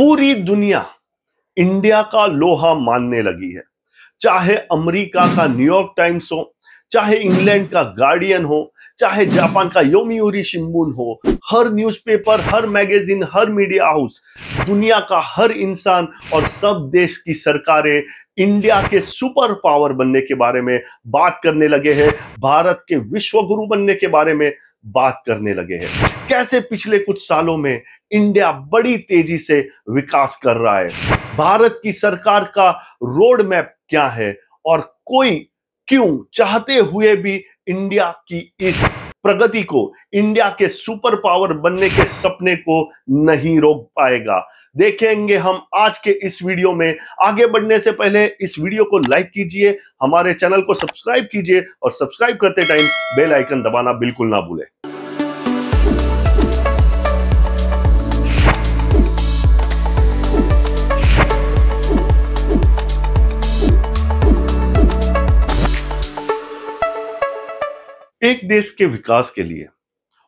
पूरी दुनिया इंडिया का लोहा मानने लगी है। चाहे अमेरिका का न्यूयॉर्क टाइम्स हो, चाहे इंग्लैंड का गार्डियन हो, चाहे जापान का योमिउरी शिंबुन हो, हर न्यूज़पेपर, हर मैगजीन, हर मीडिया हाउस, दुनिया का हर इंसान और सब देश की सरकारें इंडिया के सुपर पावर बनने के बारे में बात करने लगे हैं। भारत के विश्व गुरु बनने के बारे में बात करने लगे हैं। कैसे पिछले कुछ सालों में इंडिया बड़ी तेजी से विकास कर रहा है, भारत की सरकार का रोड मैप क्या है और कोई क्यों चाहते हुए भी इंडिया की इस प्रगति को, इंडिया के सुपर पावर बनने के सपने को नहीं रोक पाएगा। देखेंगे हम आज के इस वीडियो में। आगे बढ़ने से पहले इस वीडियो को लाइक कीजिए, हमारे चैनल को सब्सक्राइब कीजिए और सब्सक्राइब करते टाइम बेल आइकन दबाना बिल्कुल ना भूलें। एक देश के विकास के लिए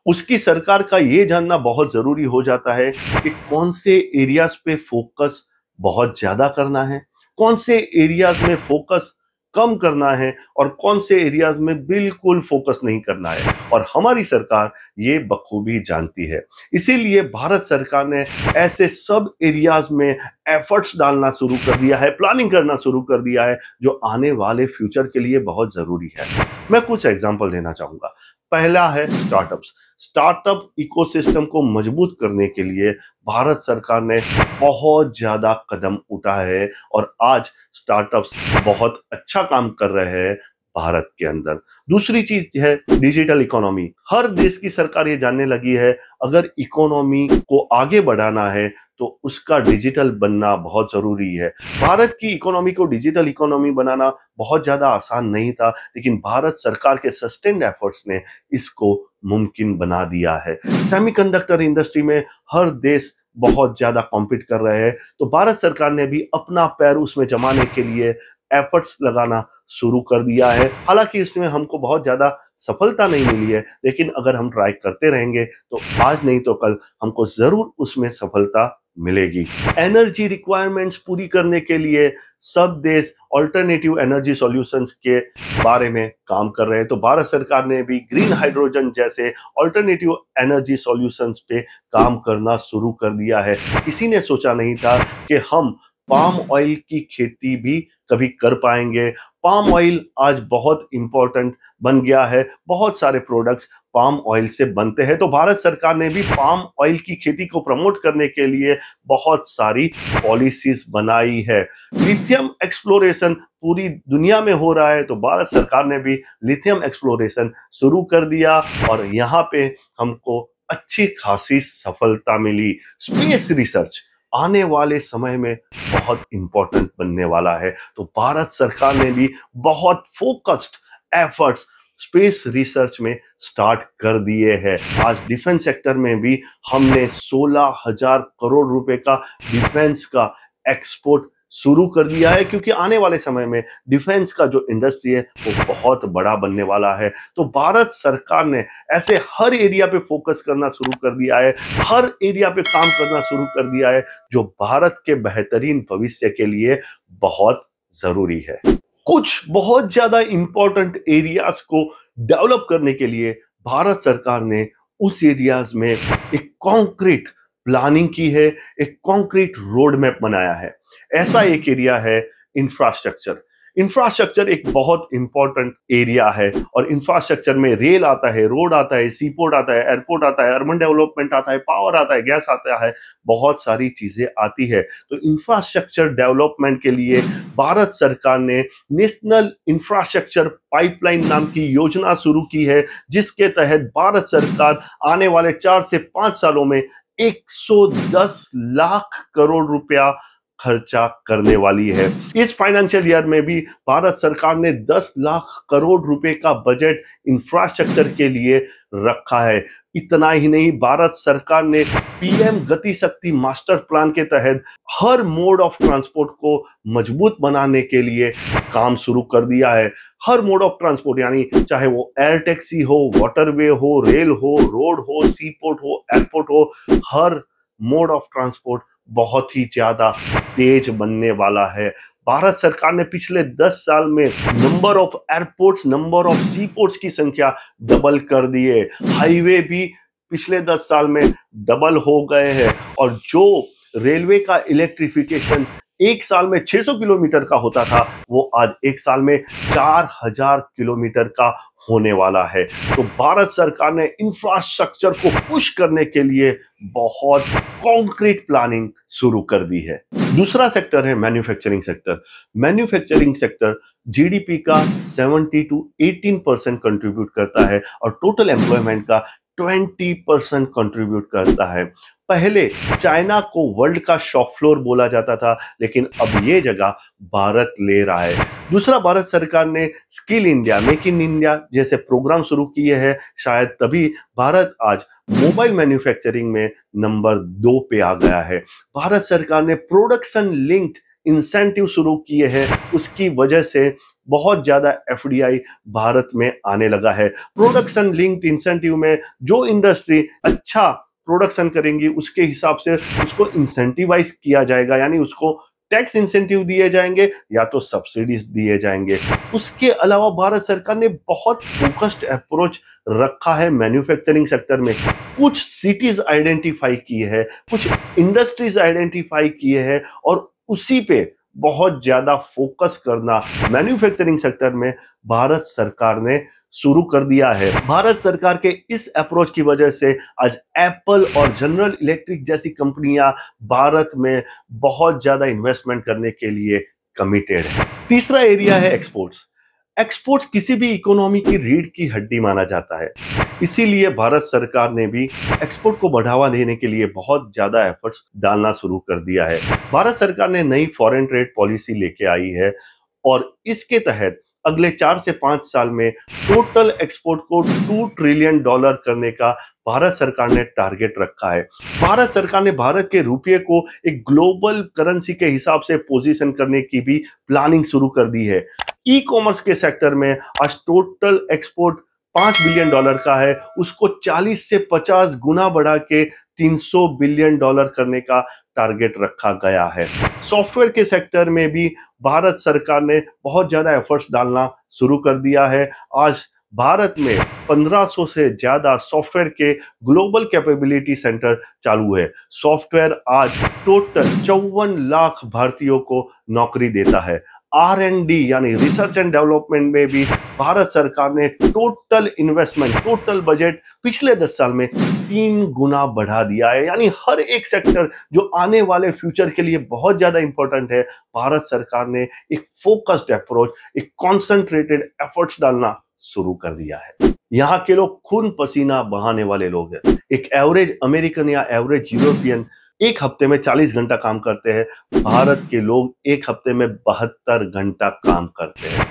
उसकी सरकार का यह जानना बहुत जरूरी हो जाता है कि कौन से एरियाज पे फोकस बहुत ज्यादा करना है, कौन से एरियाज में फोकस कम करना है और कौन से एरियाज में बिल्कुल फोकस नहीं करना है। और हमारी सरकार ये बखूबी जानती है। इसीलिए भारत सरकार ने ऐसे सब एरियाज में एफर्ट्स डालना शुरू कर दिया है, प्लानिंग करना शुरू कर दिया है, जो आने वाले फ्यूचर के लिए बहुत जरूरी है। मैं कुछ एग्जांपल देना चाहूंगा। पहला है स्टार्टअप्स। स्टार्टअप इकोसिस्टम को मजबूत करने के लिए भारत सरकार ने बहुत ज्यादा कदम उठाए है और आज स्टार्टअप्स बहुत अच्छा काम कर रहे हैं भारत के अंदर। दूसरी चीज है डिजिटल इकोनॉमी। हर देश की सरकार ये जानने लगी है, अगर इकोनॉमी को आगे बढ़ाना है तो उसका डिजिटल बनना बहुत जरूरी है। भारत की इकोनॉमी को डिजिटल इकोनॉमी बनाना बहुत ज्यादा आसान नहीं था, लेकिन भारत सरकार के सस्टेन्ड एफर्ट्स ने इसको मुमकिन बना दिया है। सेमीकंडक्टर इंडस्ट्री में हर देश बहुत ज्यादा कॉम्पीट कर रहे हैं, तो भारत सरकार ने भी अपना पैर उसमें जमाने के लिए एफर्ट्स लगाना शुरू कर दिया है। हालांकि इसमें हमको बहुत ज्यादा सफलता नहीं मिली है, लेकिन अगर हम ट्राई करते रहेंगे तो आज नहीं तो कल हमको जरूर उसमें सफलता मिलेगी। एनर्जी रिक्वायरमेंट्स पूरी करने के लिए सब देश ऑल्टरनेटिव एनर्जी सॉल्यूशंस के बारे में काम कर रहे हैं, तो भारत सरकार ने भी ग्रीन हाइड्रोजन जैसे ऑल्टरनेटिव एनर्जी सॉल्यूशंस पे काम करना शुरू कर दिया है। किसी ने सोचा नहीं था कि हम पाम ऑयल की खेती भी कभी कर पाएंगे। पाम ऑयल आज बहुत इंपॉर्टेंट बन गया है, बहुत सारे प्रोडक्ट्स पाम ऑयल से बनते हैं, तो भारत सरकार ने भी पाम ऑयल की खेती को प्रमोट करने के लिए बहुत सारी पॉलिसीज बनाई है। लिथियम एक्सप्लोरेशन पूरी दुनिया में हो रहा है, तो भारत सरकार ने भी लिथियम एक्सप्लोरेशन शुरू कर दिया और यहाँ पे हमको अच्छी खासी सफलता मिली। स्पेस रिसर्च आने वाले समय में बहुत इंपॉर्टेंट बनने वाला है, तो भारत सरकार ने भी बहुत फोकस्ड एफर्ट्स स्पेस रिसर्च में स्टार्ट कर दिए हैं। आज डिफेंस सेक्टर में भी हमने 16,000 करोड़ रुपए का डिफेंस का एक्सपोर्ट शुरू कर दिया है, क्योंकि आने वाले समय में डिफेंस का जो इंडस्ट्री है वो बहुत बड़ा बनने वाला है। तो भारत सरकार ने ऐसे हर एरिया पे फोकस करना शुरू कर दिया है, हर एरिया पे काम करना शुरू कर दिया है, जो भारत के बेहतरीन भविष्य के लिए बहुत जरूरी है। कुछ बहुत ज्यादा इंपॉर्टेंट एरियाज को डेवलप करने के लिए भारत सरकार ने उस एरियाज में एक कॉन्क्रीट प्लानिंग की है, एक कॉन्क्रीट रोड मैप बनाया है। ऐसा एक एरिया है इंफ्रास्ट्रक्चर। इंफ्रास्ट्रक्चर एक बहुत इंपॉर्टेंट एरिया है और इंफ्रास्ट्रक्चर में रेल आता है, रोड आता है, सीपोर्ट आता है, एयरपोर्ट आता है, अर्बन डेवलपमेंट आता है, पावर आता है, गैस आता है, बहुत सारी चीजें आती है। तो इंफ्रास्ट्रक्चर डेवलपमेंट के लिए भारत सरकार ने नेशनल इंफ्रास्ट्रक्चर पाइपलाइन नाम की योजना शुरू की है, जिसके तहत भारत सरकार आने वाले 4 से 5 सालों में 110 लाख करोड़ रुपया खर्चा करने वाली है। इस फाइनेंशियल ईयर में भी भारत सरकार ने 10 लाख करोड़ रुपए का बजट इंफ्रास्ट्रक्चर के लिए रखा है। इतना ही नहीं, भारत सरकार ने पीएम गति शक्ति मास्टर प्लान के तहत हर मोड ऑफ ट्रांसपोर्ट को मजबूत बनाने के लिए काम शुरू कर दिया है। हर मोड ऑफ ट्रांसपोर्ट यानी चाहे वो एयर टैक्सी हो, वाटरवे हो, रेल हो, रोड हो, सी पोर्ट हो, एयरपोर्ट हो, हर मोड ऑफ ट्रांसपोर्ट बहुत ही ज्यादा तेज बनने वाला है। भारत सरकार ने पिछले 10 साल में number of airports, number of seaports की संख्या डबल कर दी है। हाईवे भी पिछले 10 साल में डबल हो गए हैं और जो रेलवे का इलेक्ट्रिफिकेशन एक साल में 600 किलोमीटर का होता था वो आज एक साल में 4000 किलोमीटर का होने वाला है। तो भारत सरकार ने इंफ्रास्ट्रक्चर को पुश करने के लिए बहुत कॉन्क्रीट प्लानिंग शुरू कर दी है। दूसरा सेक्टर है manufacturing sector. Manufacturing sector GDP का 70 to 18% कंट्रीब्यूट करता है और टोटल एम्प्लॉयमेंट का 20% कंट्रीब्यूट करता है। पहले चाइना को वर्ल्ड का शॉप फ्लोर बोला जाता था, लेकिन अब ये जगह भारत ले रहा है। दूसरा, भारत सरकार ने skill India, make in India जैसे प्रोग्राम शुरू किए हैं। शायद तभी भारत आज मोबाइल मैन्युफैक्चरिंग में नंबर 2 पे आ गया है। भारत सरकार ने प्रोडक्शन लिंक्ड इंसेंटिव शुरू किए हैं, उसकी वजह से बहुत ज्यादा एफडीआई भारत में आने लगा है। प्रोडक्शन लिंक्ड इंसेंटिव में जो इंडस्ट्री अच्छा प्रोडक्शन करेंगी उसके हिसाब से उसको इंसेंटिवाइज किया जाएगा, यानी उसको टैक्स इंसेंटिव दिए जाएंगे या तो सब्सिडीज दिए जाएंगे। उसके अलावा भारत सरकार ने बहुत फोकस्ड अप्रोच रखा है मैन्युफैक्चरिंग सेक्टर में। कुछ सिटीज आइडेंटिफाई किए हैं, कुछ इंडस्ट्रीज आइडेंटिफाई किए हैं और उसी पे बहुत ज्यादा फोकस करना मैन्युफैक्चरिंग सेक्टर में भारत सरकार ने शुरू कर दिया है। भारत सरकार के इस अप्रोच की वजह से आज एप्पल और जनरल इलेक्ट्रिक जैसी कंपनियां भारत में बहुत ज्यादा इन्वेस्टमेंट करने के लिए कमिटेड है। तीसरा एरिया है एक्सपोर्ट्स। एक्सपोर्ट्स किसी भी इकोनॉमी की रीढ़ की हड्डी माना जाता है, इसीलिए भारत सरकार ने भी एक्सपोर्ट को बढ़ावा देने के लिए बहुत ज्यादा एफर्ट्स डालना शुरू कर दिया है। भारत सरकार ने नई फॉरेन ट्रेड पॉलिसी लेके आई है और इसके तहत अगले 4 से 5 साल में टोटल एक्सपोर्ट को $2 ट्रिलियन करने का भारत सरकार ने टारगेट रखा है। भारत सरकार ने भारत के रुपये को एक ग्लोबल करेंसी के हिसाब से पोजीशन करने की भी प्लानिंग शुरू कर दी है। ई कॉमर्स के सेक्टर में आज टोटल एक्सपोर्ट $5 बिलियन का है, उसको 40 से 50 गुना बढ़ा के $300 बिलियन करने का टारगेट रखा गया है। सॉफ्टवेयर के सेक्टर में भी भारत सरकार ने बहुत ज्यादा एफर्ट्स डालना शुरू कर दिया है। आज भारत में 1500 से ज्यादा सॉफ्टवेयर के ग्लोबल कैपेबिलिटी सेंटर चालू है। सॉफ्टवेयर आज टोटल 54 लाख भारतीयों को नौकरी देता है। R&D यानी रिसर्च एंड डेवलपमेंट में भी भारत सरकार ने टोटल इन्वेस्टमेंट, टोटल बजट पिछले 10 साल में 3 गुना बढ़ा दिया है। यानी हर एक सेक्टर जो आने वाले फ्यूचर के लिए बहुत ज्यादा इंपॉर्टेंट है, भारत सरकार ने एक फोकस्ड अप्रोच, एक कॉन्सेंट्रेटेड एफर्ट्स डालना शुरू कर दिया है। यहाँ के लोग खून पसीना बहाने वाले लोग हैं। एक एवरेज अमेरिकन या एवरेज यूरोपियन एक हफ्ते में 40 घंटा काम करते हैं, भारत के लोग एक हफ्ते में 72 घंटा काम करते हैं।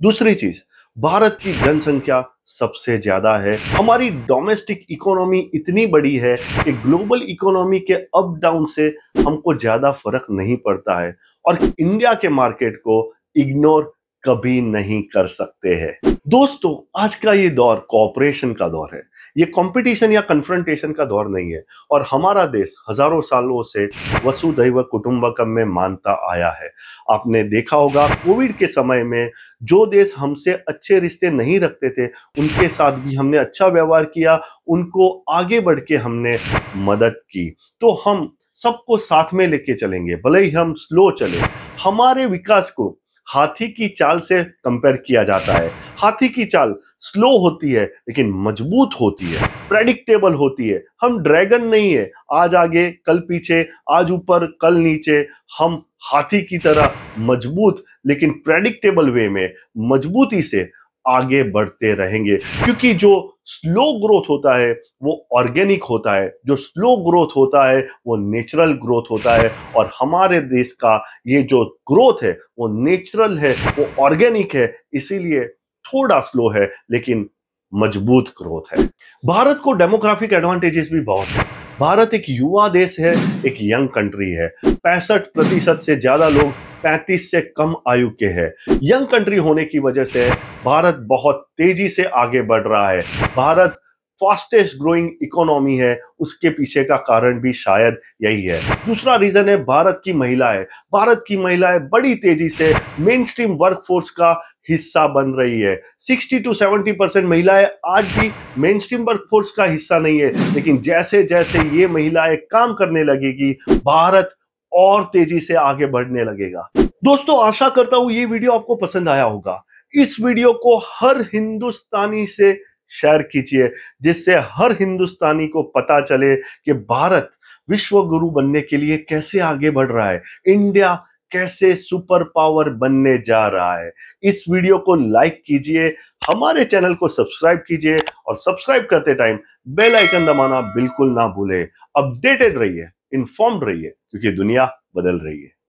दूसरी चीज, भारत की जनसंख्या सबसे ज्यादा है। हमारी डोमेस्टिक इकोनॉमी इतनी बड़ी है कि ग्लोबल इकोनॉमी के अप डाउन से हमको ज्यादा फर्क नहीं पड़ता है और इंडिया के मार्केट को इग्नोर कभी नहीं कर सकते हैं। दोस्तों, आज का ये दौर कोऑपरेशन का दौर है, ये कंपटीशन या कन्फ्रंटेशन का दौर नहीं है और हमारा देश हजारों सालों से वसुधैव कुटुंबकम में मानता आया है। आपने देखा होगा कोविड के समय में जो देश हमसे अच्छे रिश्ते नहीं रखते थे उनके साथ भी हमने अच्छा व्यवहार किया, उनको आगे बढ़ के हमने मदद की। तो हम सबको साथ में लेके चलेंगे, भले ही हम स्लो चले। हमारे विकास को हाथी की चाल से कंपेयर किया जाता है। हाथी की चाल स्लो होती है लेकिन मजबूत होती है, प्रेडिक्टेबल होती है। हम ड्रैगन नहीं है, आज आगे कल पीछे, आज ऊपर कल नीचे। हम हाथी की तरह मजबूत लेकिन प्रेडिक्टेबल वे में मजबूती से आगे बढ़ते रहेंगे, क्योंकि जो स्लो ग्रोथ होता है वो ऑर्गेनिक होता है, जो स्लो ग्रोथ होता है वो नेचुरल ग्रोथ होता है। और हमारे देश का ये जो ग्रोथ है वो नेचुरल है, वो ऑर्गेनिक है, इसीलिए थोड़ा स्लो है लेकिन मजबूत ग्रोथ है। भारत को डेमोग्राफिक एडवांटेजेस भी बहुत है। भारत एक युवा देश है, एक यंग कंट्री है। 65% से ज्यादा लोग 35 से कम आयु के हैं। यंग कंट्री होने की वजह से भारत बहुत तेजी से आगे बढ़ रहा है। भारत फास्टेस्ट ग्रोइंग इकोनॉमी है, उसके पीछे का कारण भी शायद यही है। दूसरा रीजन है भारत की महिलाएं। भारत की महिलाएं बड़ी तेजी से मेन स्ट्रीम वर्कफोर्स का हिस्सा बन रही है। 60 to 70% महिलाएं आज भी मेन स्ट्रीम वर्कफोर्स का हिस्सा नहीं है, लेकिन जैसे जैसे ये महिलाएं काम करने लगेगी, भारत और तेजी से आगे बढ़ने लगेगा। दोस्तों, आशा करता हूं ये वीडियो आपको पसंद आया होगा। इस वीडियो को हर हिंदुस्तानी से शेयर कीजिए, जिससे हर हिंदुस्तानी को पता चले कि भारत विश्व गुरु बनने के लिए कैसे आगे बढ़ रहा है, इंडिया कैसे सुपर पावर बनने जा रहा है। इस वीडियो को लाइक कीजिए, हमारे चैनल को सब्सक्राइब कीजिए और सब्सक्राइब करते टाइम बेल आइकन दबाना बिल्कुल ना भूले। अपडेटेड रहिए, इन्फॉर्म्ड रहिए, क्योंकि दुनिया बदल रही है।